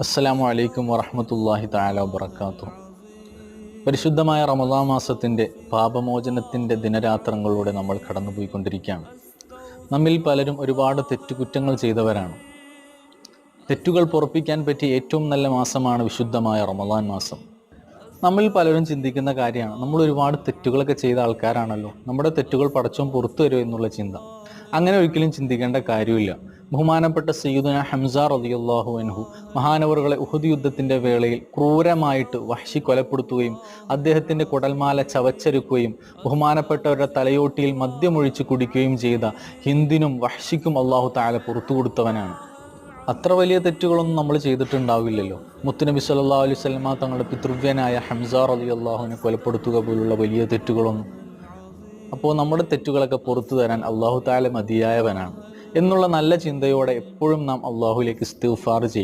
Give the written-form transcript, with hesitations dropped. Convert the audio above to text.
അസ്സലാമു അലൈക്കും വറഹ്മത്തുള്ളാഹി തആല വബറകാതുഹു. പരിശുദ്ധമായ റമദാൻ മാസത്തിൻ്റെ പാപമോചനത്തിൻ്റെ ദിനരാത്രങ്ങളിലൂടെ നമ്മൾ കടന്നുപോയിക്കൊണ്ടിരിക്കുകയാണ്. നമ്മിൽ പലരും ഒരുപാട് തെറ്റുകുറ്റങ്ങൾ ചെയ്തവരാണ്. തെറ്റുകൾ പൊറുപ്പിക്കാൻ പറ്റിയ ഏറ്റവും നല്ല മാസമാണ് വിശുദ്ധമായ റമദാൻ മാസം. നമ്മിൽ പലരും ചിന്തിക്കുന്ന കാര്യമാണ്, നമ്മൾ ഒരുപാട് തെറ്റുകളൊക്കെ ചെയ്ത ആൾക്കാരാണല്ലോ, നമ്മുടെ തെറ്റുകൾ പടച്ചോൻ പുറത്തു വരുമോ എന്നുള്ള ചിന്ത. അങ്ങനെ ഒരിക്കലും ചിന്തിക്കേണ്ട കാര്യമില്ല. ബഹുമാനപ്പെട്ട സയ്യിദുന ഹംസ റളിയല്ലാഹു അൻഹു മഹാനവറുകളെ ഉഹദ് യുദ്ധത്തിൻ്റെ വേളയിൽ ക്രൂരമായിട്ട് വഹ്ശി കൊലപ്പെടുത്തുകയും അദ്ദേഹത്തിൻ്റെ കുടൽമാല ചവച്ചെടുക്കുകയും ബഹുമാനപ്പെട്ടവരുടെ തലയോട്ടിയിൽ മദ്യമൊഴിച്ച് കുടിക്കുകയും ചെയ്ത ഹിന്ദിനും വഹ്ശിക്കും അള്ളാഹു തആല പുറത്തു കൊടുത്തവനാണ്. അത്ര വലിയ തെറ്റുകളൊന്നും നമ്മൾ ചെയ്തിട്ടുണ്ടാവില്ലല്ലോ. മുത്തുനബി സല്ലല്ലാഹു അലൈഹി വസല്ലമ തങ്ങളുടെ പിതൃവ്യനായ ഹംസ റളിയല്ലാഹുവിനെ കൊലപ്പെടുത്തുക പോലുള്ള വലിയ തെറ്റുകളൊന്നും. അപ്പോൾ നമ്മുടെ തെറ്റുകളൊക്കെ പുറത്തു തരാൻ അള്ളാഹു തആല മതിയായവനാണ് എന്നുള്ള നല്ല ചിന്തയോടെ എപ്പോഴും നാം അള്ളാഹുവിലേക്ക് ഇസ്തിഗ്ഫാർ ചെയ്യും.